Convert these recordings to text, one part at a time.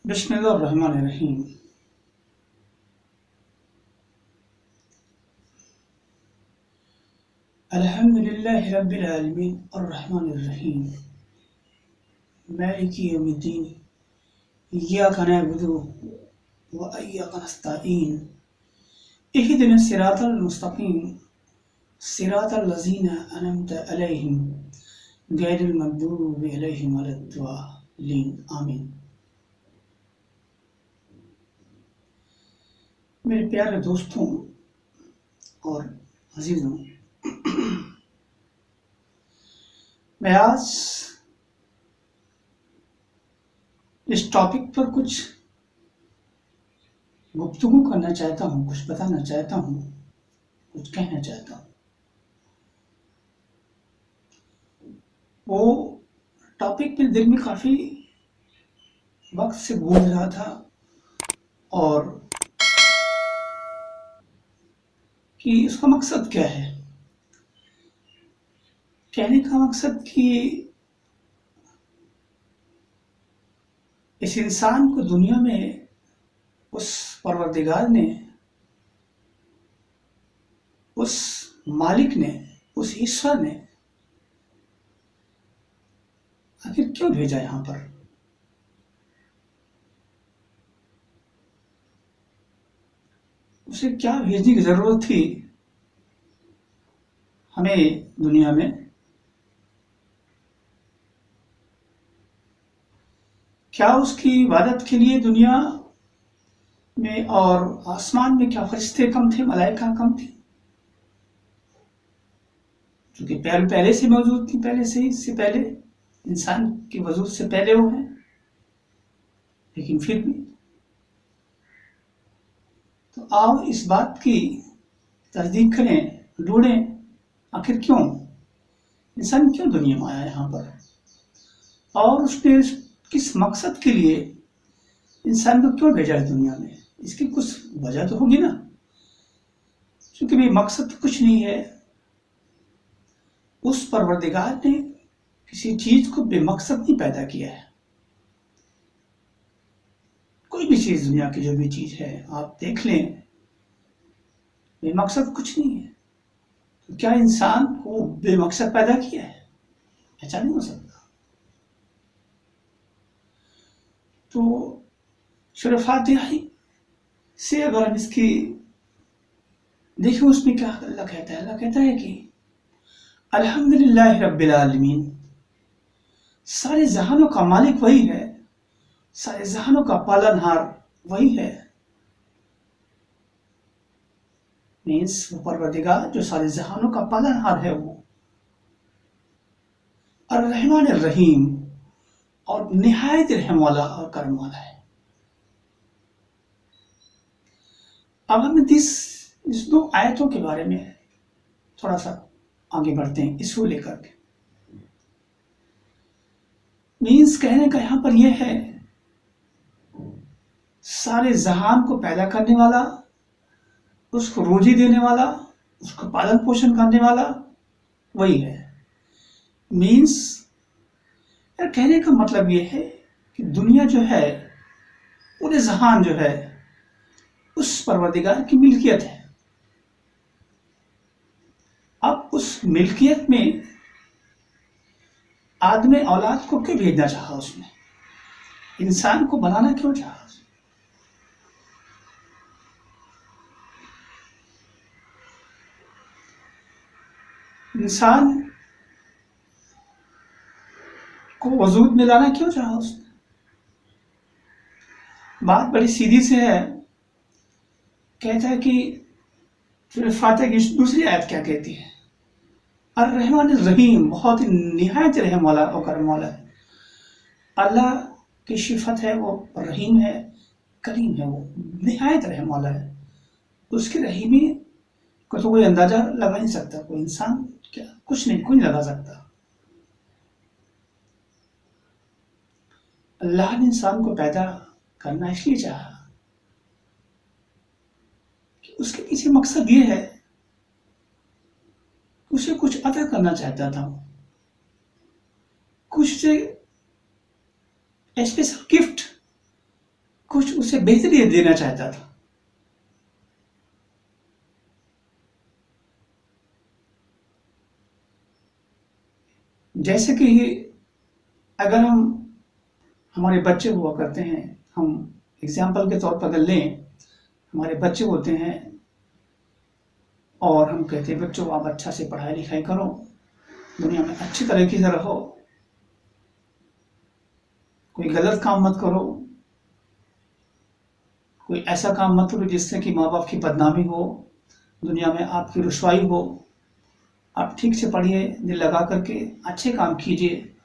बिस्मिल्लाहिर्रहमानिर्रहीम। अल्हम्दुलिल्लाहि रब्बिल आलमीन अर्रहमानिर्रहीम मालिकि यौमिद्दीन इय्याका नअबुदु व इय्याका नस्तईन इहदिनस सिरातल मुस्तकीम सिरातल लज़ीना अनअमता अलैहिम गैरिल मग़दूबि अलैहिम वलद्दालिन आमीन। मेरे प्यारे दोस्तों और अजीजों, मैं आज इस टॉपिक पर कुछ गुफ्तगू करना चाहता हूँ, कुछ बताना चाहता हूँ, कुछ कहना चाहता हूँ। वो टॉपिक मेरे दिल में काफ़ी वक्त से गूंज रहा था और कि उसका मकसद क्या है। कहने का मकसद कि इस इंसान को दुनिया में उस परवरदिगार ने, उस मालिक ने, उस ईश्वर ने आखिर क्यों भेजा यहाँ पर। उसे क्या भेजने की जरूरत थी हमें दुनिया में। क्या उसकी इबादत के लिए दुनिया में और आसमान में क्या फरिश्ते कम थे, मलाइका कम थी, जो कि पहले से मौजूद थी, पहले से ही, इससे पहले इंसान के वजूद से पहले वो हैं। लेकिन फिर भी तो आओ इस बात की तस्दीक करें, ढूंढें आखिर क्यों इंसान क्यों दुनिया में आया यहाँ पर, और उसने किस मकसद के लिए इंसान को क्यों भेजा है दुनिया में। इसकी कुछ वजह तो होगी ना, क्योंकि भाई मकसद कुछ नहीं है। उस परवरदिगार ने किसी चीज को बेमकसद नहीं पैदा किया है। कोई भी चीज, दुनिया की जो भी चीज है आप देख लें, बेमकसद कुछ नहीं है। तो क्या इंसान को बेमकसद पैदा किया है? ऐसा नहीं हो सकता। तो सूरह फातिहा से अगर हम इसकी देखो, उसमें क्या अल्लाह कहता है। अल्लाह कहता है कि अल्हम्दुलिल्लाहि रब्बिल आलमीन, सारे जहानों का मालिक वही है, सारे जहानों का पालनहार वही है। मीन्स वो परवरदिगार जो सारे जहानों का पालनहार है, वो अर्रहमान अर्रहीम, और निहायत रहम वाला और करम वाला है। अब हम इस दो आयतों के बारे में थोड़ा सा आगे बढ़ते हैं, इसको लेकर के। मीन्स कहने का यहां पर यह है, सारे जहान को पैदा करने वाला, उसको रोजी देने वाला, उसको पालन पोषण करने वाला वही है। मीन्स कहने का मतलब यह है कि दुनिया जो है, पूरे जहान जो है, उस परवरदिगार की मिल्कियत है। अब उस मिल्कियत में आदमी औलाद को क्यों भेजना चाहा, उसने इंसान को बनाना क्यों चाहा। इंसान को वजूद में लाना क्यों चाहा उसने। बात बड़ी सीधी से है। कहता है कि सूरह फातिहा की दूसरी आयत क्या कहती है, अर्रहमान रहीम, बहुत ही निहायत रहम वाला और करम वाला है। अल्लाह की सिफत है, वो रहीम है, करीम है, वो निहायत रहम वाला है। उसकी रहीमी को तो कोई अंदाजा लगा नहीं सकता, कोई इंसान क्या, कुछ नहीं, कोई लगा सकता। अल्लाह ने इंसान को पैदा करना इसलिए चाहा कि उसके पीछे मकसद ये है, उसे कुछ अता करना चाहता था, कुछ से स्पेशल गिफ्ट कुछ उसे बेहतरी देना चाहता था। जैसे कि अगर हम हमारे बच्चे हुआ करते हैं, हम एग्जाम्पल के तौर पर अगर लें, हमारे बच्चे होते हैं और हम कहते हैं बच्चों आप अच्छा से पढ़ाई लिखाई करो, दुनिया में अच्छी तरीके से रहो, कोई गलत काम मत करो, कोई ऐसा काम मत करो जिससे कि माँ बाप की बदनामी हो, दुनिया में आपकी रुसवाई हो। आप ठीक से पढ़िए, दिल लगा करके अच्छे काम कीजिए।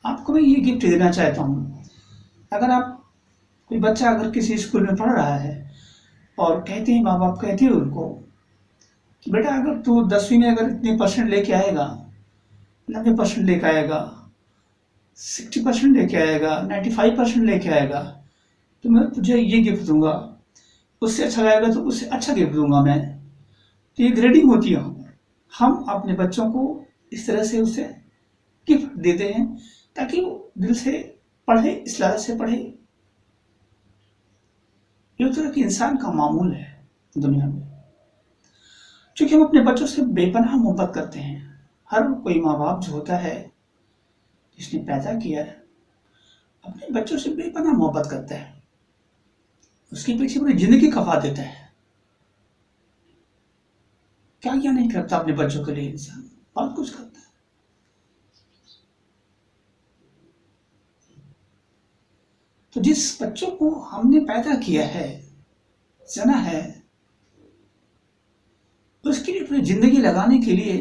आपको मैं ये गिफ्ट देना चाहता हूँ। अगर आप कोई बच्चा अगर किसी स्कूल में पढ़ रहा है और कहते हैं, माँ बाप कहते हैं उनको कि बेटा अगर तू 10वीं में अगर इतने परसेंट लेके आएगा, 90% लेके आएगा, 60% लेके आएगा, 95% लेके आएगा, तो मैं तुझे ये गिफ्ट दूंगा। उससे अच्छा रहेगा तो उससे अच्छा गिफ्ट दूंगा मैं। तो ये ग्रेडिंग होती है। हम अपने बच्चों को इस तरह से उसे गिफ्ट देते हैं ताकि वो दिल से पढ़े, इस लालच से पढ़े। ये तो एक इंसान का मामूल है दुनिया में। क्योंकि हम अपने बच्चों से बेपनाह मोहब्बत करते हैं। हर कोई माँ बाप जो होता है, जिसने पैदा किया है, अपने बच्चों से बेपनाह मोहब्बत करता है, उसके पीछे पूरी जिंदगी खपा देता है। क्या क्या नहीं करता अपने बच्चों के लिए इंसान, बहुत कुछ करता है। तो जिस बच्चों को हमने पैदा किया है, जना है, उसके लिए अपनी जिंदगी लगाने के लिए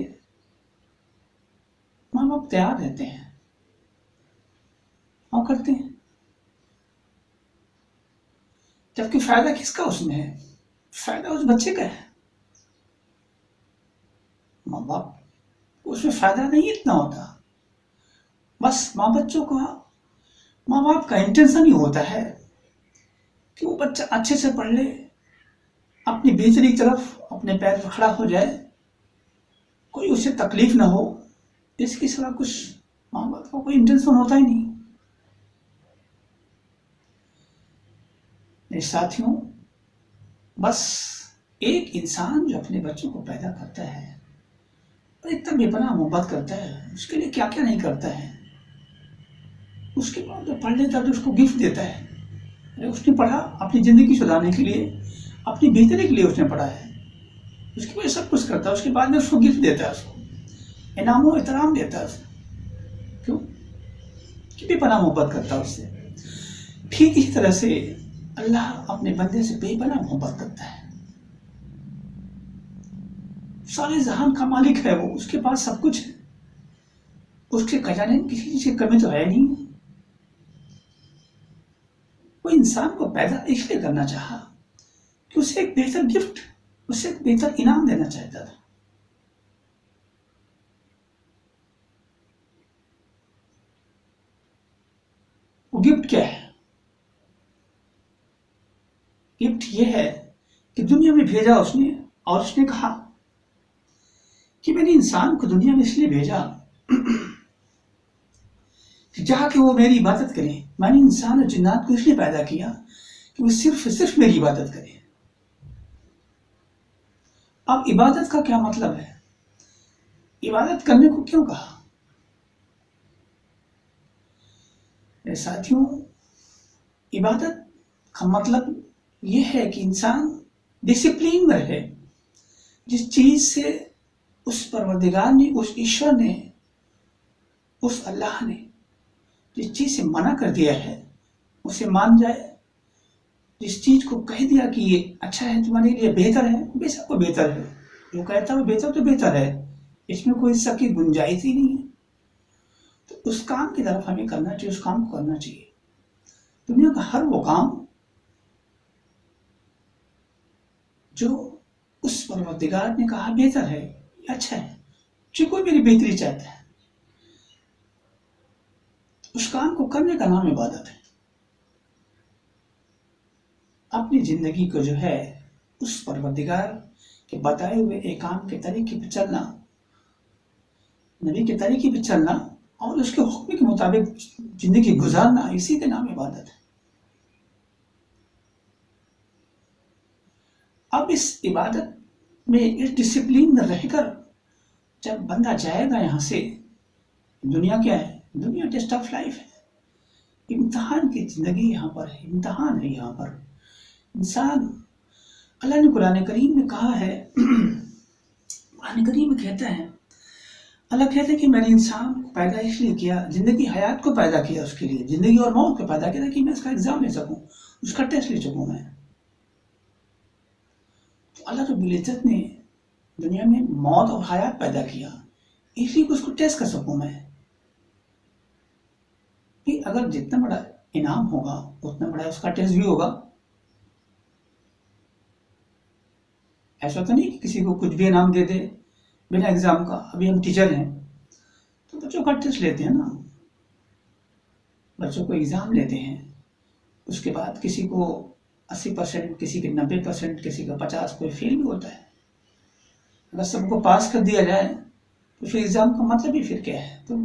माँ बाप तैयार रहते हैं और करते हैं। जबकि फायदा किसका उसमें है? फायदा उस बच्चे का है। माँ बाप उसमें फायदा नहीं इतना होता। बस माँ बाप का इंटेंशन ही होता है कि वो बच्चा अच्छे से पढ़ ले, अपनी बेहतरी की तरफ अपने पैर पर खड़ा हो जाए, कोई उसे तकलीफ ना हो। इसके सिवा कुछ माँ बाप का कोई इंटेंशन होता ही नहीं। मेरे साथियों, बस एक इंसान जो अपने बच्चों को पैदा करता है और इतना बेपनाह मोहब्बत करता है, उसके लिए क्या क्या नहीं करता है। उसके बाद जब पढ़ लेता है तो उसको गिफ्ट देता है। अरे उसने पढ़ा अपनी जिंदगी सुधारने के लिए, अपनी बेहतरी के लिए उसने पढ़ा है, उसकी वजह सब कुछ करता है। उसके बाद में उसको गिफ्ट देता है, उसको इनाम एहतराम देता है उसको। क्यों? कि बेपनाह मोहब्बत करता है उससे। ठीक इसी तरह से अल्लाह अपने बंदे से बेपनाह मोहब्बत करता है। सारे जहान का मालिक है वो, उसके पास सब कुछ है, उसके खजाने में किसी चीज की कमी तो है नहीं। वो इंसान को पैदा इसलिए करना चाहा कि उसे एक बेहतर गिफ्ट, उसे एक बेहतर इनाम देना चाहता था। वो गिफ्ट क्या है? गिफ्ट ये है कि दुनिया में भेजा उसने और उसने कहा कि मैंने इंसान को दुनिया में इसलिए भेजा कि जाके वो मेरी इबादत करे। मैंने इंसान और जिन्नात को इसलिए पैदा किया कि वो सिर्फ मेरी इबादत करे। अब इबादत का क्या मतलब है? इबादत करने को क्यों कहा? मेरे साथियों, इबादत का मतलब यह है कि इंसान डिसिप्लिन में रहे। जिस चीज से उस परवरदिगार ने, उस ईश्वर ने, उस अल्लाह ने जिस चीज से मना कर दिया है उसे मान जाए। जिस चीज को कह दिया कि ये अच्छा है, तुम्हारे लिए बेहतर है, बेशक वो बेहतर है। जो कहता है वो बेहतर तो बेहतर है, इसमें कोई शक की गुंजाइश ही नहीं है। तो उस काम की तरफ हमें करना चाहिए, उस काम को करना चाहिए। दुनिया का हर वो काम जो उस परवरदिगार ने कहा बेहतर है, अच्छा है, जो कोई मेरी बेहतरी चाहता है, उस काम को करने का नाम इबादत है। अपनी जिंदगी को जो है उस परवरदिगार के बताए हुए एक काम के तरीके पे चलना, नबी के तरीके पे चलना और उसके हुक्म के मुताबिक जिंदगी गुजारना, इसी के नाम इबादत है। अब इस इबादत में, इस डिसिप्लिन में रहकर जब बंदा जाएगा यहाँ से, दुनिया क्या है? दुनिया टेस्ट ऑफ लाइफ है, इम्तिहान की जिंदगी यहाँ पर है, इम्तिहान है यहाँ पर इंसान। अल्लाह ने कुरान करीम में कहा है, कुरान करीम में कहता है, अल्लाह कहते हैं कि मैंने इंसान को पैदा इसलिए किया, जिंदगी हयात को पैदा किया उसके लिए, जिंदगी और मौत को पैदा किया कि मैं इसका एग्जाम ले सकूं, उसका टेस्ट ले सकूं मैं। तो अल्लाह रब्बुल इज्जत ने दुनिया में मौत और हयात पैदा किया इसलिए कि उसको टेस्ट कर सकूं मैं, कि अगर जितना बड़ा इनाम होगा उतना बड़ा उसका टेस्ट भी होगा। ऐसा तो नहीं कि किसी को कुछ भी इनाम दे दे बिना एग्जाम का। अभी हम टीचर हैं तो बच्चों का टेस्ट लेते हैं ना, बच्चों को एग्जाम लेते हैं, उसके बाद किसी को 80%, किसी के 90%, किसी का 50, कोई फेल भी होता है। अगर सबको पास कर दिया जाए तो फिर एग्जाम का मतलब ही फिर क्या है? तो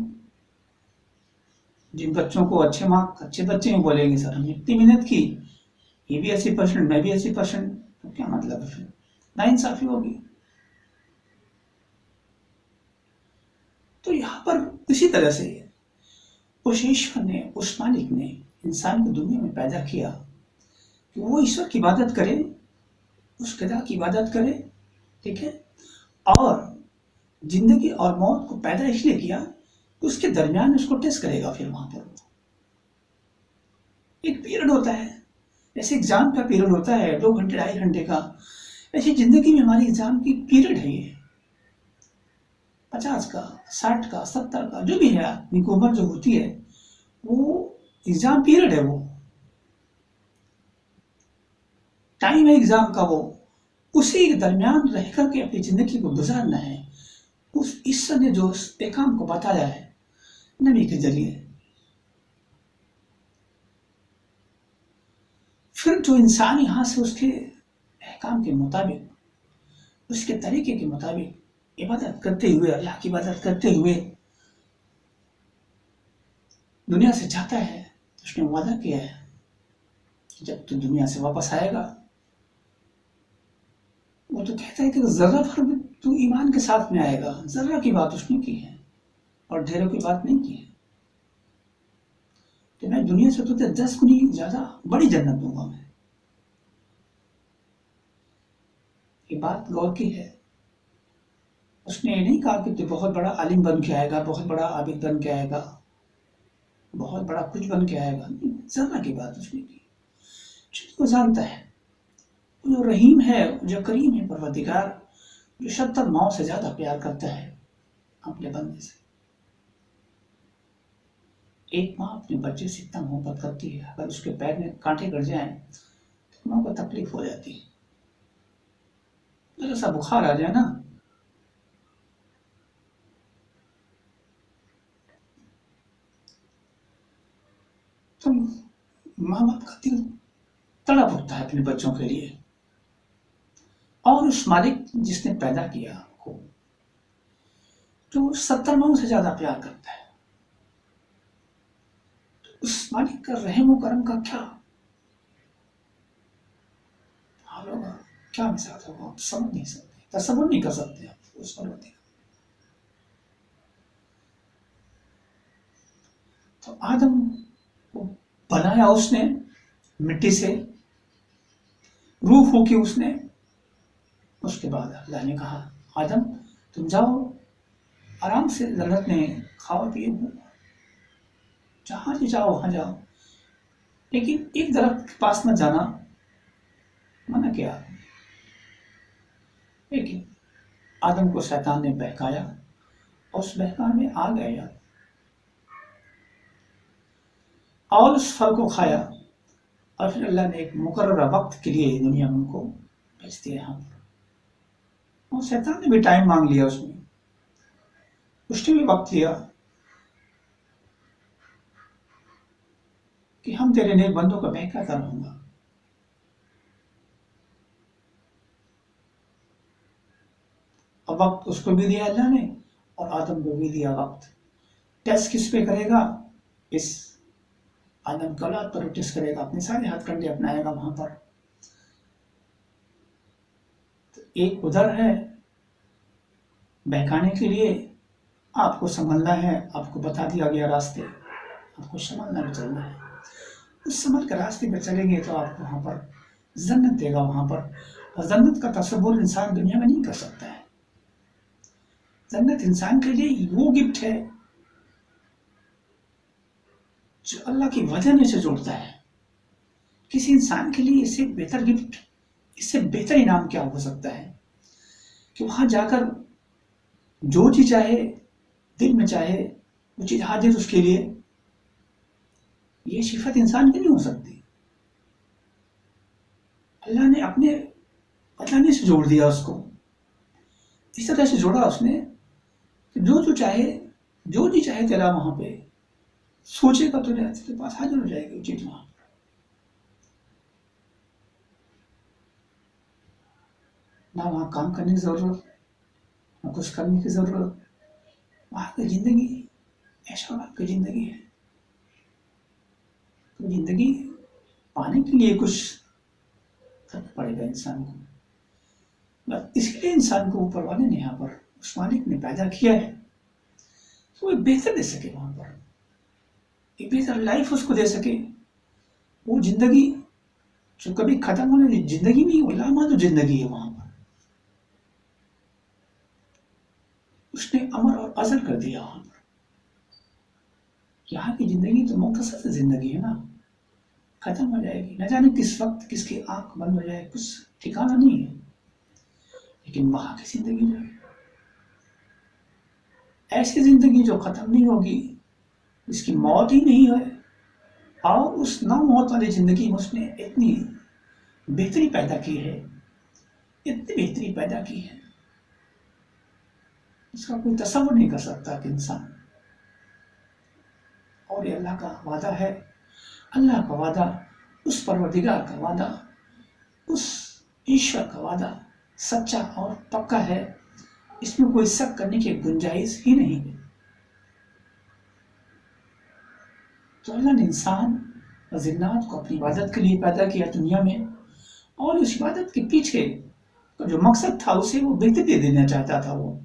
जिन बच्चों को अच्छे मार्क, अच्छे बच्चे हैं, बोलेंगे सर हमने इतनी मेहनत की, ये भी 80%, मैं भी 80%, तो क्या मतलब है? फिर नाइंसाफी होगी। तो यहाँ पर इसी तरह से उस ईश्वर ने, उस मालिक ने इंसान को दुनिया में पैदा किया कि वो ईश्वर की इबादत करे, उस खुदा की इबादत करे, ठीक है। और जिंदगी और मौत को पैदा इसलिए किया, उसके दरमियान उसको टेस्ट करेगा। फिर वहां पर एक पीरियड होता है, जैसे एग्जाम का पीरियड होता है 2 घंटे 2.5 घंटे का, ऐसी जिंदगी में हमारी एग्जाम की पीरियड है ये 50 का, 60 का, 70 का, जो भी है आदमी की उम्र जो होती है, वो एग्जाम पीरियड है, वो टाइम है एग्जाम का। वो उसी के दरमियान रह करके अपनी जिंदगी को गुजारना है। उस ईश्वर ने जो पैगाम को बताया है नबी के जरिए, फिर जो इंसान यहाँ से उसके अहकाम के मुताबिक, उसके तरीके के मुताबिक इबादत करते हुए, अल्लाह की इबादत करते हुए दुनिया से जाता है, तो उसने वादा किया है कि जब तू दुनिया से वापस आएगा, वो तो कहता है कि जर्रा भर भी तू ईमान के साथ में आएगा। जर्रा की बात उसने की है और ढेरों की बात नहीं की है। तो मैं दुनिया से तुझे 10 गुनी ज्यादा बड़ी जन्नत दूंगा मैं। ये बात गौर की है। उसने ये नहीं कहा कि तू बहुत बड़ा आलिम बन के आएगा, बहुत बड़ा आबिद बन के आएगा, बहुत बड़ा कुछ बन के आएगा। जर्रा की बात उसने की। वो जानता है जो रहीम है, जो करीम है, परवरदिगार, जो 70 माओ से ज्यादा प्यार करता है अपने बंदे से। एक माँ अपने बच्चे से इतना मोहब्बत करती है, अगर उसके पैर में कांटे गड़ जाएं तो माँ को तकलीफ हो जाती है। जरा सा बुखार आ जाए ना, तो माँ बाप का दिल तड़प उठता है अपने बच्चों के लिए। और उस मालिक जिसने पैदा किया आपको, जो 70 माओ से ज्यादा प्यार करता है, तो उस मालिक का रहम और करम का क्या हाल होगा, क्या मिसाल होगा, आप समझ नहीं सकते, तसव्वुर नहीं कर सकते आप उस परवरदिगार। तो आदम को बनाया उसने मिट्टी से, रूह होके उसने। उसके बाद अल्लाह ने कहा, आदम तुम जाओ आराम से जन्नत में खाओ पिए, जहां से जाओ वहां जाओ, लेकिन एक दरख्त के पास मत जाना, मना किया। लेकिन आदम को शैतान ने बहकाया और उस बहकावे में आ गया और उस फल को खाया। और फिर अल्लाह ने एक मुकर्रर वक्त के लिए दुनिया में उनको भेज दिया यहाँ पर। और शैतान ने भी टाइम मांग लिया, उसने भी वक्त लिया कि हम तेरे नेक बंदों को बहकाता रहूंगा। और वक्त उसको भी दिया अल्लाह ने और आदम को भी दिया वक्त। टेस्ट किस पे करेगा? इस आदम की औलाद पर टेस्ट करेगा, अपने सारे हाथ कंडे अपनाएगा वहां पर। एक उधर है बहकाने के लिए, आपको संभलना है, आपको बता दिया गया रास्ते, आपको संभलना भी चलना है। उस संभल के रास्ते पर चलेंगे तो आपको वहाँ पर जन्नत देगा वहाँ पर। और जन्नत का तसव्वुर इंसान दुनिया में नहीं कर सकता है। जन्नत इंसान के लिए वो गिफ्ट है जो अल्लाह की वजह से जोड़ता है। किसी इंसान के लिए इससे बेहतर गिफ्ट, इससे बेहतर इनाम क्या हो सकता है कि वहां जाकर जो चीज चाहे, दिल में चाहे वो चीज हाजिर उसके लिए। ये सिफत इंसान की नहीं हो सकती। अल्लाह ने अपने बताने से जोड़ दिया उसको, इस तरह से जोड़ा उसने कि जो तू चाहे, जो जी चाहे तेरा वहां पे सोचेगा तो तेरे पास हाजिर हो जाएगी वो चीज। वहां ना वहां काम करने की जरूरत, ना कुछ करने की जरूरत। वहां की जिंदगी ऐसा की जिंदगी है। तो जिंदगी पाने के लिए कुछ करना पड़ेगा इंसान को। बस इसके लिए इंसान को ऊपर वाले ने यहाँ पर उस मालिक ने पैदा किया है तो वो बेहतर दे सके, वहां पर एक बेहतर लाइफ उसको दे सके। वो जिंदगी जो कभी खत्म होने वाली जिंदगी नहीं, वो लामादुर जिंदगी है। वहां पर उसने अमर और अजल कर दिया। वहां पर यहाँ की जिंदगी तो मुख्तसर जिंदगी है ना, खत्म हो जाएगी। न जाने किस वक्त किसकी आंख बंद हो जाए, कुछ ठिकाना नहीं है। लेकिन वहां की जिंदगी जो है ऐसी जिंदगी जो खत्म नहीं होगी, इसकी मौत ही नहीं है। और उस ना मौत वाली जिंदगी में उसने इतनी बेहतरी पैदा की है, इतनी बेहतरी पैदा की है, उसका कोई तसव्वुर नहीं कर सकता कि इंसान। और ये अल्लाह का वादा है, अल्लाह का वादा, उस परवरदिगार का वादा, उस ईश्वर का वादा सच्चा और पक्का है। इसमें कोई शक करने की गुंजाइश ही नहीं है। तो अल्लाह ने इंसान और जिन्नात को अपनी इबादत के लिए पैदा किया दुनिया में, और उस इबादत के पीछे का जो मकसद था उसे वो बेहतरी देना चाहता था, वो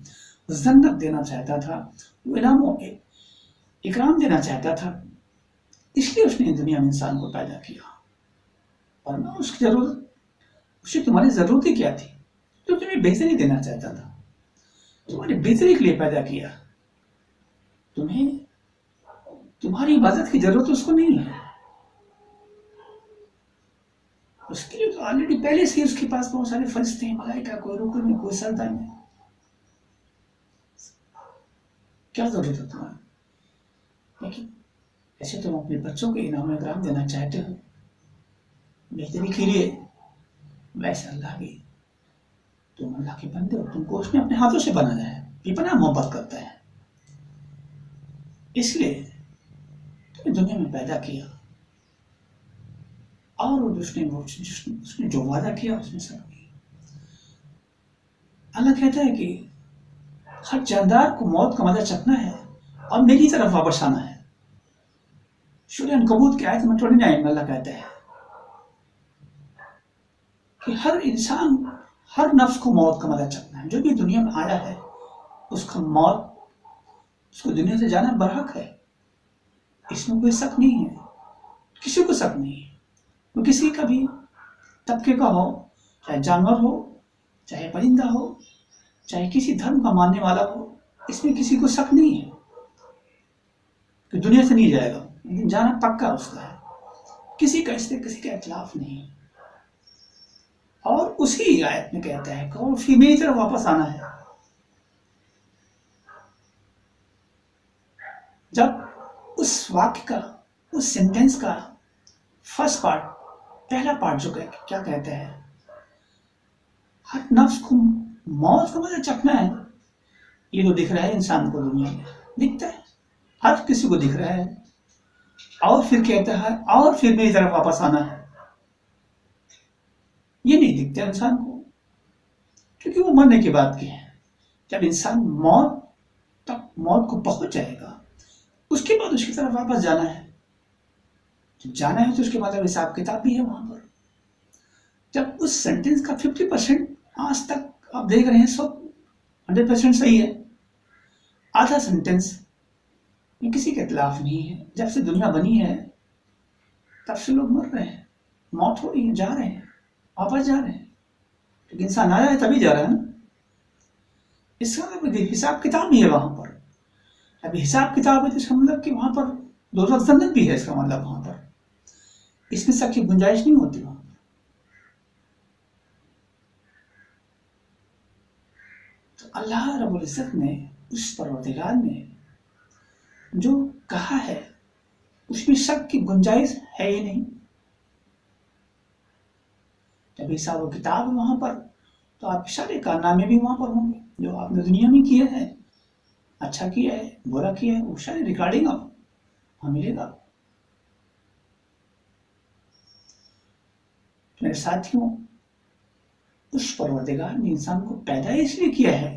जन्नत देना चाहता था, वो इनाम इकराम देना चाहता था। इसलिए उसने दुनिया में इंसान को पैदा किया। और ना उसकी जरूरत, उसे तुम्हारी जरूरत ही क्या थी? तो तुम्हें बेहतरी देना चाहता था, तुम्हारी बेहतरी के लिए पैदा किया। तुम्हें तुम्हारी इबादत की जरूरत उसको नहीं है। उसके लिए तो ऑलरेडी पहले से ही उसके पास बहुत सारे फरिश्ते हैं, मलाइका, कोई रुकू में, कोई सजदा में। क्या जरूरत है तुम्हारी? लेकिन ऐसे तुम अपने बच्चों को इनाम इकराम देना चाहते हो बेहतरी के लिए, वैसे अल्लाह भी, तुम अल्लाह के बंदे हो, तुमको उसने अपने हाथों से बनाया है, बेपनाह मोहब्बत करता है। इसलिए तुम्हें दुनिया में पैदा किया, और उसने जो वादा किया उसने सब किया। अल्लाह कहता है कि हर जानदार को मौत का मजा चखना है और मेरी तरफ वापस आना है। सूरह अनकबूत की आयत नंबर 29 में अल्लाह कहता है कि हर इंसान, हर नफ्स को मौत का मजा चखना है। जो भी दुनिया में आया है उसका मौत, उसको दुनिया से जाना बरहक है। इसमें कोई शक नहीं है, किसी को शक नहीं है। वो किसी का भी तबके का हो, चाहे जानवर हो, चाहे परिंदा हो, चाहे किसी धर्म का मानने वाला हो, इसमें किसी को शक नहीं है कि दुनिया से नहीं जाएगा, लेकिन जाना पक्का उसका है। किसी का इससे किसी का इख्तिलाफ नहीं। और उसी आयत में कहता है कि और फिर मेरी तरफ वापस आना है। जब उस वाक्य का, उस सेंटेंस का फर्स्ट पार्ट, पहला पार्ट जो क्या कहता है, हर नफ्स को मौत का मजा चखना है, ये तो दिख रहा है इंसान को, दुनिया में दिखता है, हर किसी को दिख रहा है। और फिर कहता है और फिर मेरी तरफ वापस आना है, ये नहीं दिखता इंसान को, क्योंकि वो मरने की बात की है। जब इंसान मौत तक, मौत को पहुंच जाएगा, उसके बाद उसकी तरफ वापस जाना है। जब जाना है तो उसके बाद हिसाब किताब भी है वहां पर। जब उस सेंटेंस का 50% आज तक आप देख रहे हैं सब 100% सही है। आधा सेंटेंस ये किसी के खिलाफ नहीं है। जब से दुनिया बनी है तब से लोग मर रहे हैं, मौत हो रही है, जा रहे हैं, वापस जा रहे हैं, लेकिन इंसान आया है तभी जा रहा है ना। इसका मतलब हिसाब किताब भी है वहां पर। अभी हिसाब किताब है तो इसका मतलब कि वहां पर दोजख जन्नत भी है। इसका मतलब वहां पर इसमें शक की गुंजाइश नहीं होती वहां पर। तो अल्लाह रब्बुल इज्जत ने उस परवरदिगार ने जो कहा है उसमें शक की गुंजाइश है ही नहीं। जब हिसाब किताब है वहां पर तो आपके सारे कारनामे भी वहां पर होंगे जो आपने दुनिया में किया है, अच्छा किया है, बुरा किया है, वो सारी रिकॉर्डिंग आपको मिलेगा। मेरे साथियों, उस परवरदिगार ने इंसान को पैदा इसलिए किया है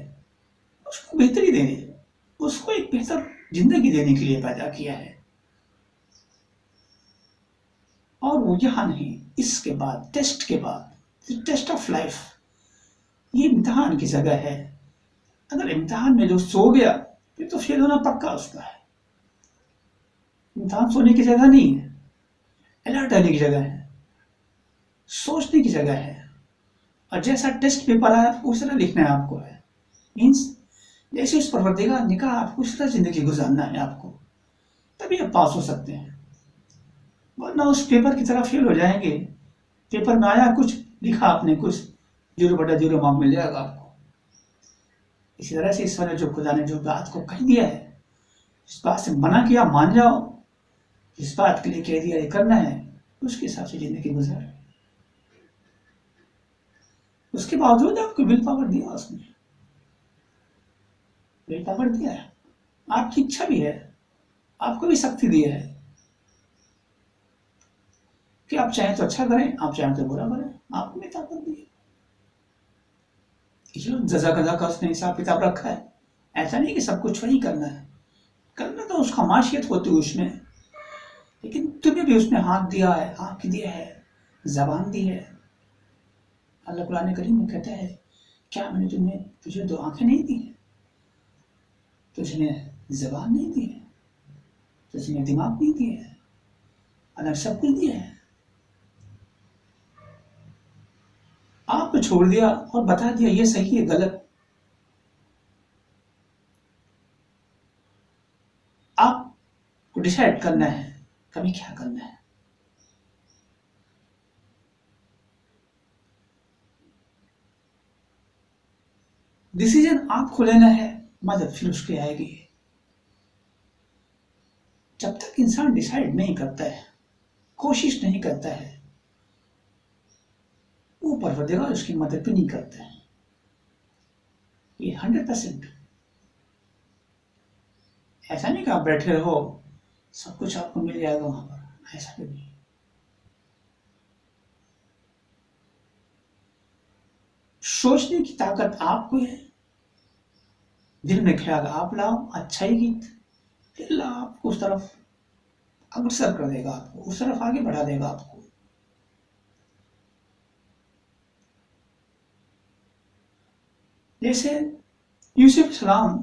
उसको बेहतरी देने, उसको एक बेहतर जिंदगी देने के लिए पैदा किया है। और वो यहाँ नहीं, इसके बाद टेस्ट के बाद टेस्ट ऑफ लाइफ, ये इम्तिहान की जगह है। अगर इम्तिहान में जो सो गया फिर तो फेल होना पक्का उसका है। इम्तिहान सोने की जगह नहीं है, अलर्ट रहने की जगह है, सोचने की जगह है। और जैसा टेस्ट पेपर आया उस तरह लिखना है आपको है। मीन्स जैसे उस परवरदिगार ने कहा आपको उस तरह जिंदगी गुजारना है आपको, तभी आप पास हो सकते हैं। वरना उस पेपर की तरह फेल हो जाएंगे। पेपर में आया कुछ, लिखा आपने कुछ, 0/0 मार्क मिल जाएगा आपको। इसी तरह से ईश्वर ने जो खुदा ने जो बात को कह दिया है, इस बात से मना किया मान जाओ, इस बात के लिए कह दिया ये करना है, उसके हिसाब से जिंदगी गुजार। उसके बावजूद आपको विल पावर दिया, उसने विल पावर दिया है, आपकी इच्छा भी है, आपको भी शक्ति दी है कि आप चाहें तो अच्छा करें, आप चाहें तो बुरा करें, आपको भी ताकत दी है। जजा कजा का उसने हिसाब किताब रखा है। ऐसा नहीं कि सब कुछ वही करना है, करना तो उसका माशियत होती है उसमें, लेकिन तुम्हें भी उसने हाथ दिया है, आंख दिया है, जबान दी है। अल्लाह कुरान करीम में कहता है, क्या मैंने तुझे 2 आंखें नहीं दी है, तुझने जबान नहीं दी है, तुझने दिमाग नहीं दिया है, अल्लाह सब कुछ दिया है। आपको छोड़ दिया और बता दिया ये सही है गलत। आपको डिसाइड करना है कभी क्या करना है। डिसीजन आपको लेना है, मदद फिर उसकी आएगी। जब तक इंसान डिसाइड नहीं करता है, कोशिश नहीं करता है, वो परवरदिगार उसकी मदद भी नहीं करता है। ये 100%। ऐसा नहीं कि आप बैठे रहो सब कुछ आपको मिल जाएगा वहां पर, ऐसा भी नहीं। सोचने की ताकत आपको है, दिल में ख्याल आप लाओ अच्छाई की, फिर अल्लाह आपको उस तरफ अग्रसर कर देगा, आपको उस तरफ आगे बढ़ा देगा आपको। जैसे यूसुफ सलाम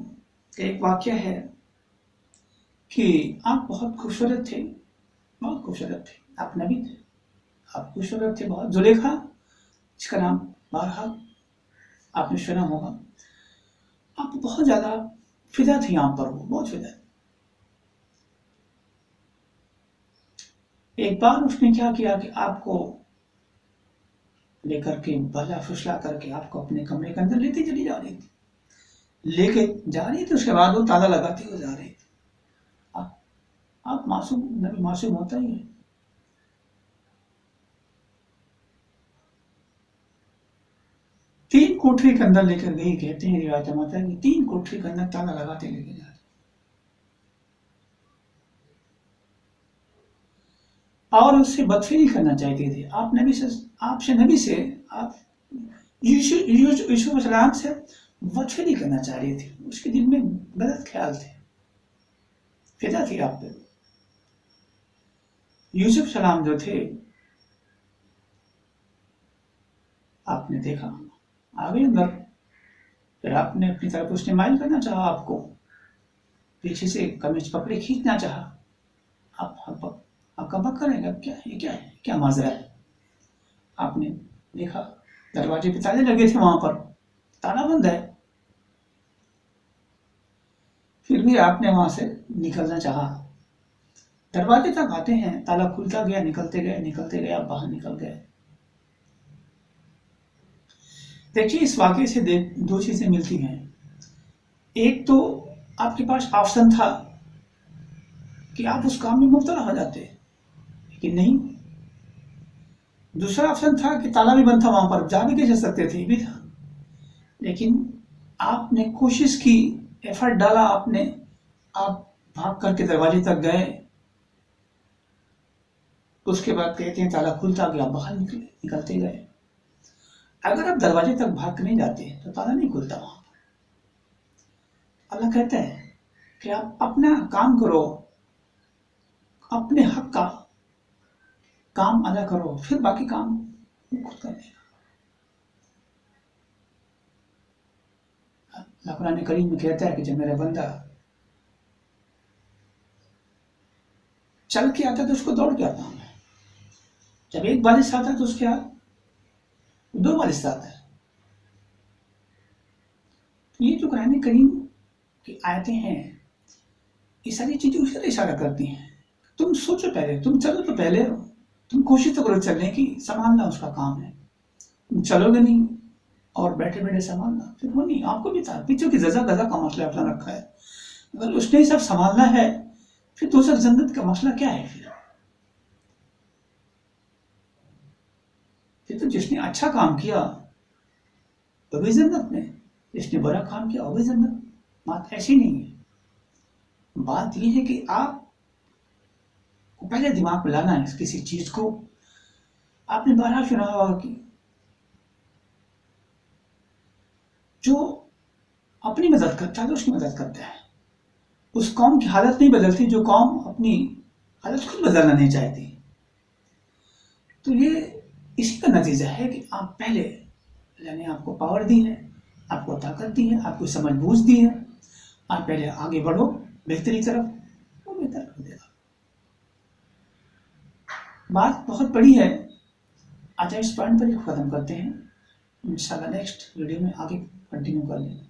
का एक वाक्य है कि आप बहुत खूबसूरत थे, बहुत खूबसूरत थे, आप नबी थे, आप खूबसूरत थे बहुत। जुलेखा, इसका नाम बारहा आपने सुना होगा, आप बहुत ज्यादा फिदा थी यहाँ पर, वो बहुत फिदा। एक बार उसने क्या किया कि आपको लेकर के बहला फुसला करके आपको अपने कमरे के अंदर लेती चली जा रही थी, लेके जा रही थी, उसके बाद वो ताला लगाती हुई जा रही थी। आप मासूम, नबी मासूम होता ही है। तीन कोठरी के अंदर लेकर गई, कहते हैं रिवायत माता है कि 3 कोठरी के अंदर ताला लगाते लेके जा रहे। और उससे बदफेली करना चाहते थे। आप नबी से, आपसे नबी से, आप यूसुफ सलाम से बदफेली करना चाह रही थी। उसके दिल में गलत ख्याल थे, फिदा थी आप पे। यूसुफ सलाम जो थे, आपने देखा आ गए अंदर, फिर आपने अपनी तरफ उसने माइल करना चाहा, आपको पीछे से कमीज पकड़े खींचना चाहा। आप आपका बक करेगा, क्या ये क्या है, क्या माजरा है। आपने देखा दरवाजे पे ताले लगे थे, वहां पर ताला बंद है। फिर भी आपने वहां से निकलना चाहा। दरवाजे तक आते हैं, ताला खुलता गया, निकलते गए, आप बाहर निकल गए। देखिए, इस वाकये से दो चीजें मिलती हैं। एक तो आपके पास ऑप्शन था कि आप उस काम में मुब्तला हो जाते, लेकिन नहीं। दूसरा ऑप्शन था कि ताला भी बंद था, वहां पर जा भी कैसे सकते थे, ये भी था। लेकिन आपने कोशिश की, एफर्ट डाला आपने, आप भाग करके दरवाजे तक गए। उसके बाद कहते हैं ताला खुलता गया, बाहर निकलते गए। अगर आप दरवाजे तक भाग के नहीं जाते तो ताला नहीं खुलता वहां पर। अल्लाह कहता है कि आप अपना काम करो, अपने हक का काम अदा करो, फिर बाकी काम खुद कर देगा। अल्लाह कुरान करीम में कहता है कि जब मेरा बंदा चल के आता है तो उसको दौड़ के आता हूं मैं। जब एक बारिश आता है तो उसके बाद दो बारिश आता है। तो ये जो कुरान करीम की आयतें हैं, ये सारी चीजें उसी तरह इशारा करती हैं। तुम सोचो पहले, तुम चलो तो पहले, तुम कोशिश तो करो चलने की, संभालना उसका काम है। तुम चलोगे नहीं और बैठे बैठे संभालना, फिर वो नहीं। आपको भी था पीछे की जजा गजा का मसला अपना रखा है। अगर उसने सब संभालना है, फिर दूसरा जन्नत का मसला क्या है। फिर तो जिसने अच्छा काम किया वो भी जन्नत में, जिसने बुरा काम किया वो भी जन्नत। बात ऐसी नहीं है। बात यह है कि आप को पहले दिमाग में लाना है किसी चीज को। आपने बारहा सुना होगा कि जो अपनी मदद करता है तो उसकी मदद करता है। उस कौम की हालत नहीं बदलती जो कौम अपनी हालत खुद बदलना नहीं चाहती। तो ये इसी का नतीजा है कि आप पहले, अल्लाह ने आपको पावर दी है, आपको ताकत दी है, आपको समझ बूझ दी है। आप पहले आगे बढ़ो बेहतरी तरफ, वो बेहतर कर देगा। बात बहुत बड़ी है। आज इस पॉइंट पर ही खत्म करते हैं। इंशाल्लाह नेक्स्ट वीडियो में आगे कंटिन्यू कर लेंगे।